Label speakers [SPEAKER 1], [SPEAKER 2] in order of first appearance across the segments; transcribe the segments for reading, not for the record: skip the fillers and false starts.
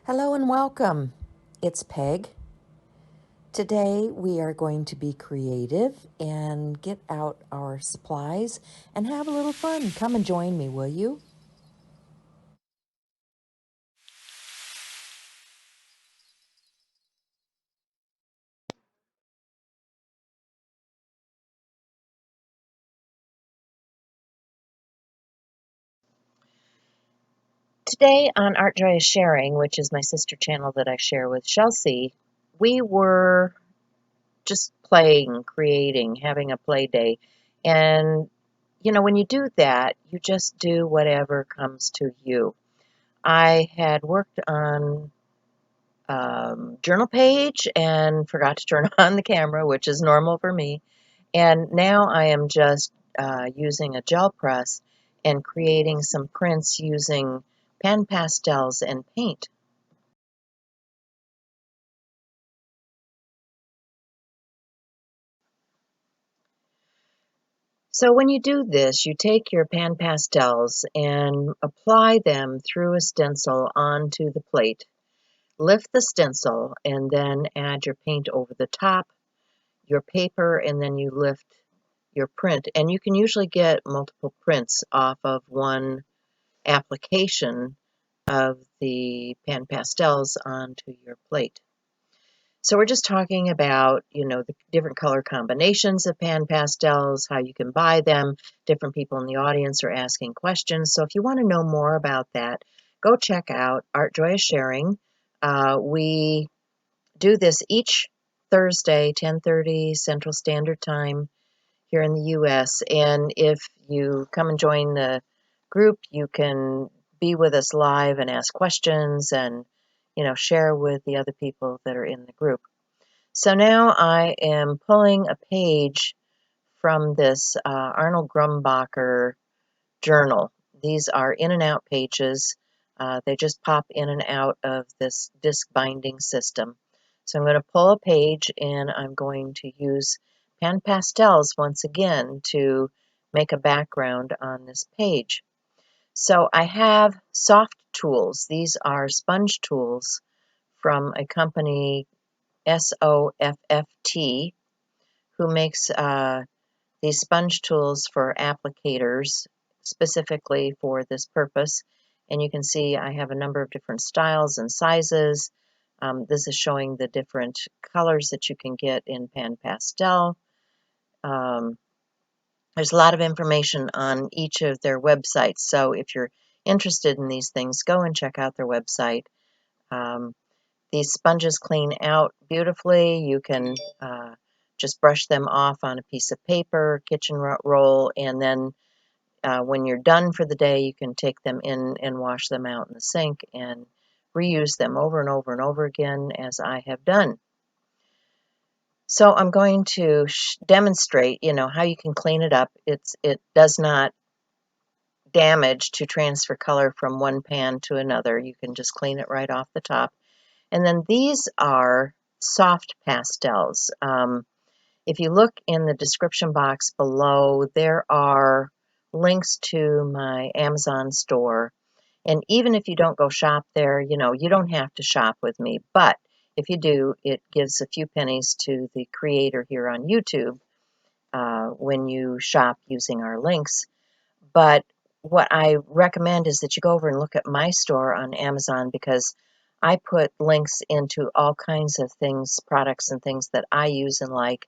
[SPEAKER 1] Hello and welcome. It's Peg. Today we are going to be creative and get out our supplies and have a little fun. Come and join me, will you? Today on Art Joy is Sharing, which is my sister channel that I share with Chelsea, we were just playing, creating, having a play day. And, when you do that, you just do whatever comes to you. I had worked on journal page and forgot to turn on the camera, which is normal for me. And now I am just using a gel press and creating some prints using pen pastels and paint. So when you do this, you take your pan pastels and apply them through a stencil onto the plate. Lift the stencil and then add your paint over the top, your paper, and then you lift your print. And you can usually get multiple prints off of one application of the pan pastels onto your plate. So we're just talking about, the different color combinations of pan pastels, how you can buy them. Different people in the audience are asking questions. So if you want to know more about that, go check out Art Joy is Sharing. We do this each Thursday, 10:30 Central Standard Time here in the US. And if you come and join the group, you can be with us live and ask questions and, share with the other people that are in the group. So now I am pulling a page from this Arnold Grumbacher journal. These are in and out pages. They just pop in and out of this disc binding system. So I'm going to pull a page and I'm going to use pan pastels once again to make a background on this page. So I have soft tools. These are sponge tools from a company, SOFFT, who makes these sponge tools for applicators specifically for this purpose. And you can see I have a number of different styles and sizes. This is showing the different colors that you can get in pan pastel. There's a lot of information on each of their websites. So if you're interested in these things, go and check out their website. Um, these sponges clean out beautifully. You can just brush them off on a piece of paper, kitchen roll, and then when you're done for the day, you can take them in and wash them out in the sink and reuse them over and over and over again, as I have done. So I'm going to demonstrate, how you can clean it up. It does not damage to transfer color from one pan to another. You can just clean it right off the top. And then these are soft pastels. If you look in the description box below, there are links to my Amazon store. And even if you don't go shop there, you don't have to shop with me. But if you do, it gives a few pennies to the creator here on YouTube when you shop using our links. But what I recommend is that you go over and look at my store on Amazon, because I put links into all kinds of things, products and things that I use and like,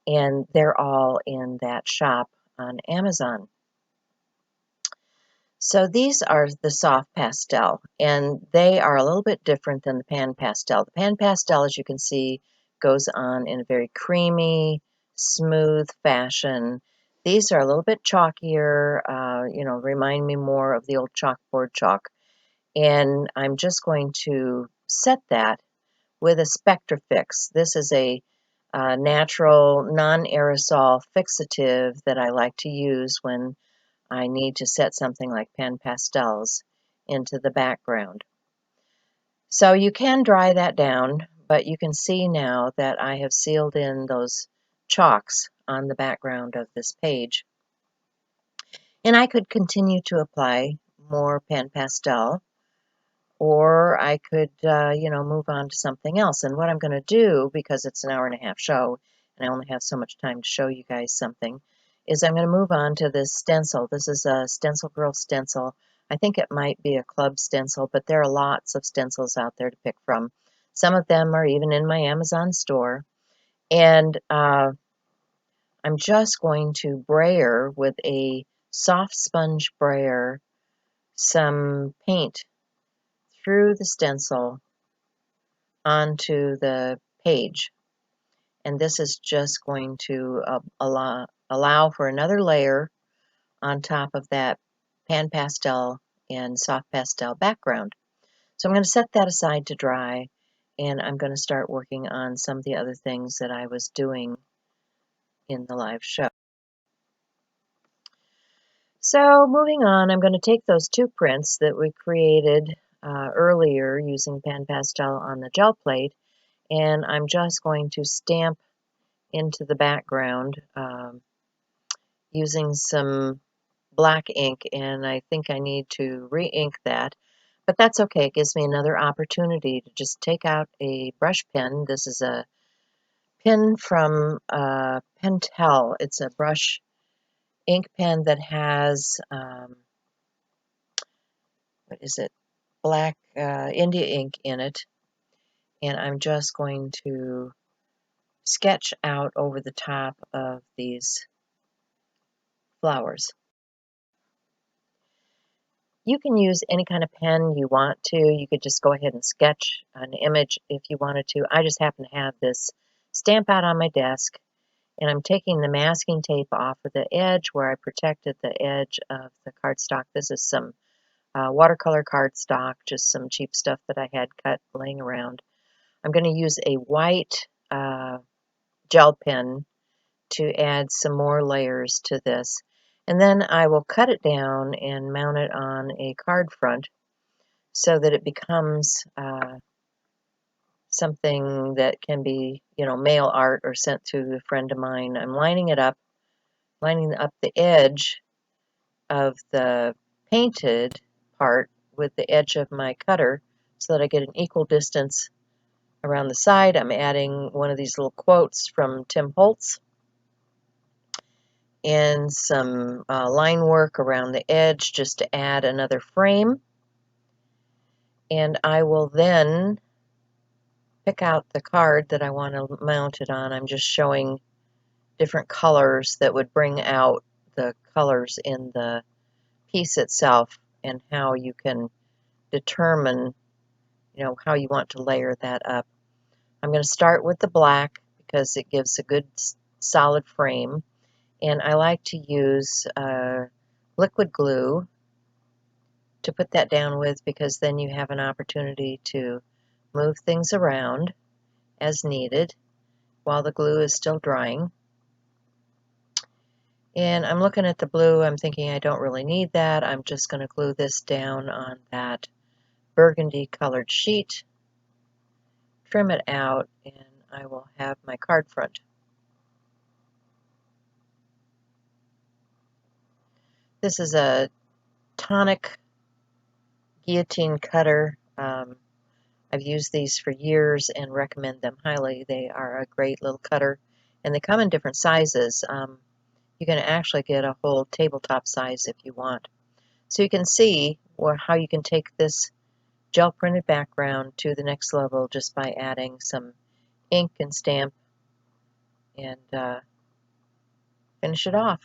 [SPEAKER 1] and they're all in that shop on Amazon. So these are the soft pastel, and they are a little bit different than the pan pastel. The pan pastel, as you can see, goes on in a very creamy, smooth fashion. These are a little bit chalkier, remind me more of the old chalkboard chalk. And I'm just going to set that with a Spectrafix. This is a natural, non-aerosol fixative that I like to use when I need to set something like pan pastels into the background. So you can dry that down, but you can see now that I have sealed in those chalks on the background of this page. And I could continue to apply more pan pastel, or I could, move on to something else. And what I'm going to do, because it's an hour and a half show, and I only have so much time to show you guys something, is I'm going to move on to this stencil. This is a Stencil Girl stencil. I think it might be a club stencil, but there are lots of stencils out there to pick from. Some of them are even in my Amazon store. And I'm just going to brayer with a soft sponge brayer some paint through the stencil onto the page. And this is just going to allow for another layer on top of that pan pastel and soft pastel background. So I'm going to set that aside to dry, and I'm going to start working on some of the other things that I was doing in the live show. So moving on, I'm going to take those two prints that we created earlier using pan pastel on the gel plate, and I'm just going to stamp into the background using some black ink, and I think I need to re-ink that, but that's okay. It gives me another opportunity to just take out a brush pen. This is a pen from Pentel. It's a brush ink pen that has what is it? Black India ink in it, and I'm just going to sketch out over the top of these flowers. You can use any kind of pen you want to. You could just go ahead and sketch an image if you wanted to. I just happen to have this stamp out on my desk, and I'm taking the masking tape off of the edge where I protected the edge of the cardstock. This is some watercolor cardstock, just some cheap stuff that I had cut laying around. I'm going to use a white gel pen to add some more layers to this. And then I will cut it down and mount it on a card front so that it becomes something that can be, mail art or sent to a friend of mine. I'm lining up the edge of the painted part with the edge of my cutter so that I get an equal distance around the side. I'm adding one of these little quotes from Tim Holtz and some line work around the edge just to add another frame. And I will then pick out the card that I want to mount it on. I'm just showing different colors that would bring out the colors in the piece itself and how you can determine, how you want to layer that up. I'm going to start with the black because it gives a good solid frame, and I like to use liquid glue to put that down with, because then you have an opportunity to move things around as needed while the glue is still drying. And I'm looking at the blue, I'm thinking I don't really need that. I'm just going to glue this down on that burgundy colored sheet, trim it out, and I will have my card front. This is a Tonic guillotine cutter. I've used these for years and recommend them highly. They are a great little cutter, and they come in different sizes. You can actually get a whole tabletop size if you want. So you can see how you can take this gel printed background to the next level just by adding some ink and stamp and finish it off.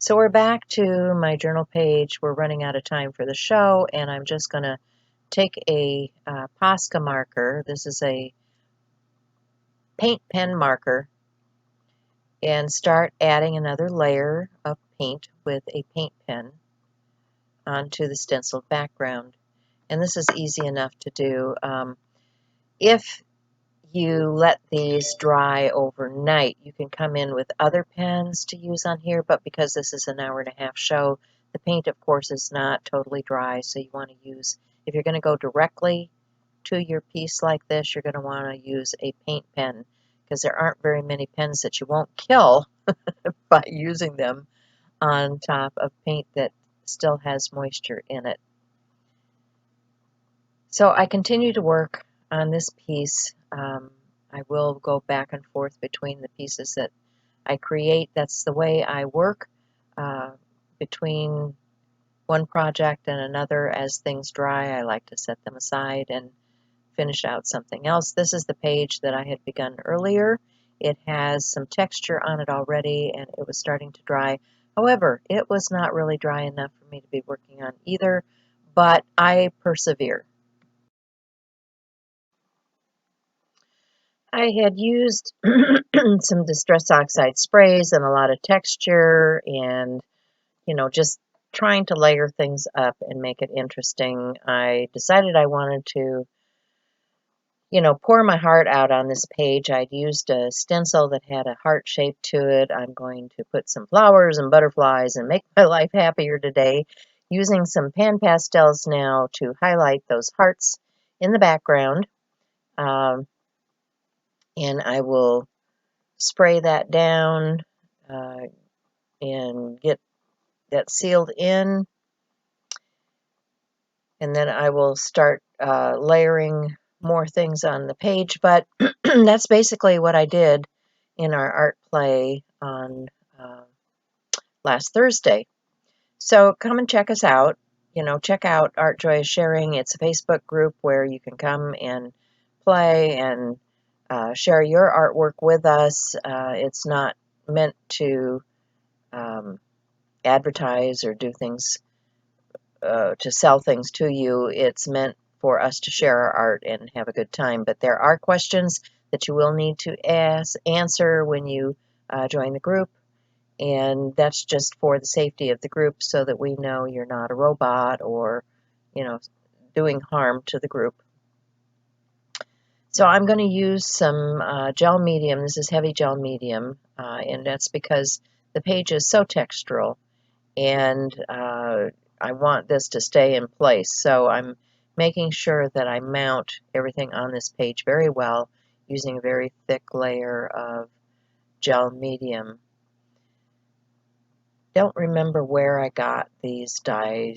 [SPEAKER 1] So we're back to my journal page. We're running out of time for the show, and I'm just going to take a Posca marker. This is a paint pen marker, and start adding another layer of paint with a paint pen onto the stenciled background. And this is easy enough to do. If you let these dry overnight, you can come in with other pens to use on here, but because this is an hour and a half show, the paint, of course, is not totally dry, so you want to use, if you're going to go directly to your piece like this, you're going to want to use a paint pen, because there aren't very many pens that you won't kill by using them on top of paint that still has moisture in it. So I continue to work on this piece. I will go back and forth between the pieces that I create. That's the way I work uh, between one project and another. As things dry, I like to set them aside and finish out something else. This is the page that I had begun earlier. It has some texture on it already, and it was starting to dry. However, it was not really dry enough for me to be working on either, but I persevere. I had used some Distress Oxide sprays and a lot of texture and, just trying to layer things up and make it interesting. I decided I wanted to, pour my heart out on this page. I'd used a stencil that had a heart shape to it. I'm going to put some flowers and butterflies and make my life happier today, using some pan pastels now to highlight those hearts in the background. Um, and I will spray that down uh, and get that sealed in. And then I will start layering more things on the page. But that's basically what I did in our art play on uh, last Thursday. So come and check us out. Check out Art Joy is Sharing. It's a Facebook group where you can come and play and share your artwork with us. It's not meant to um, advertise or do things to sell things to you. It's meant for us to share our art and have a good time. But there are questions that you will need to answer when you join the group. And that's just for the safety of the group so that we know you're not a robot or, you know, doing harm to the group. So I'm going to use some gel medium. This is heavy gel medium, and that's because the page is so textural, and I want this to stay in place. So I'm making sure that I mount everything on this page very well using a very thick layer of gel medium. Don't remember where I got these die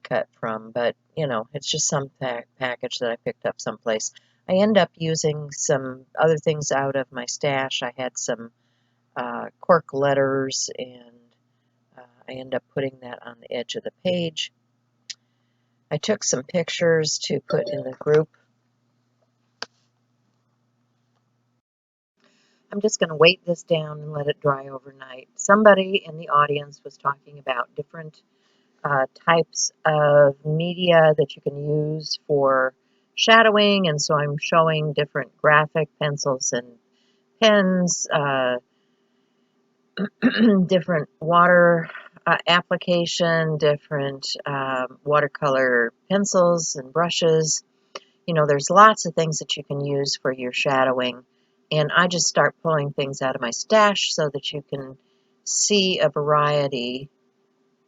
[SPEAKER 1] cut from, but it's just some package that I picked up someplace. I end up using some other things out of my stash. I had some cork letters, and I end up putting that on the edge of the page. I took some pictures to put in the group. I'm just going to weight this down and let it dry overnight. Somebody in the audience was talking about different types of media that you can use for shadowing, and so I'm showing different graphic pencils and pens, different water application, different watercolor pencils and brushes. There's lots of things that you can use for your shadowing, and I just start pulling things out of my stash so that you can see a variety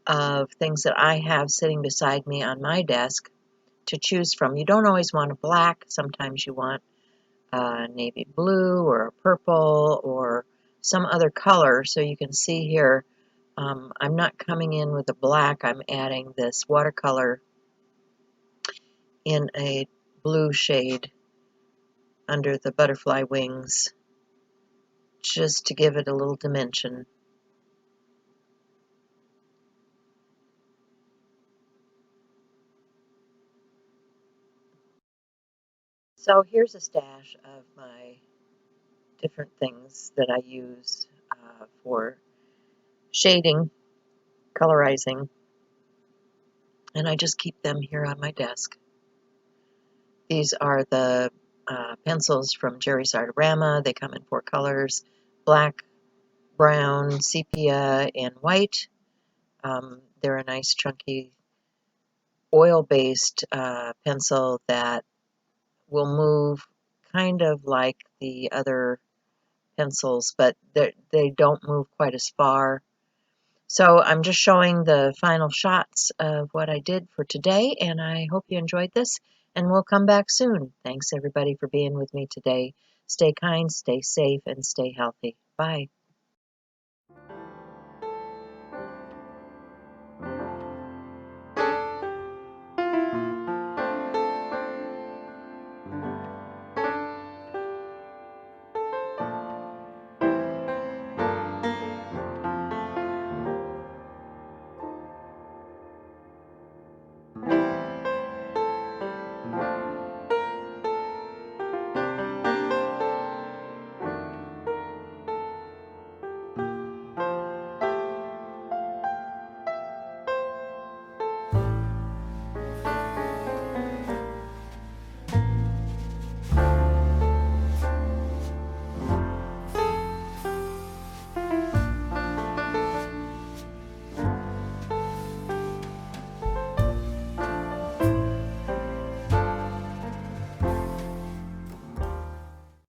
[SPEAKER 1] of things that I have sitting beside me on my desk to choose from. You don't always want a black. Sometimes you want a navy blue or a purple or some other color. So you can see here, I'm not coming in with a black. I'm adding this watercolor in a blue shade under the butterfly wings just to give it a little dimension. So here's a stash of my different things that I use for shading, colorizing, and I just keep them here on my desk. These are the pencils from Jerry's Artorama. They come in 4 colors: black, brown, sepia, and white. They're a nice chunky oil-based pencil that will move kind of like the other pencils, but they don't move quite as far. So I'm just showing the final shots of what I did for today, and I hope you enjoyed this, and we'll come back soon. Thanks everybody for being with me today. Stay kind, stay safe, and stay healthy. Bye.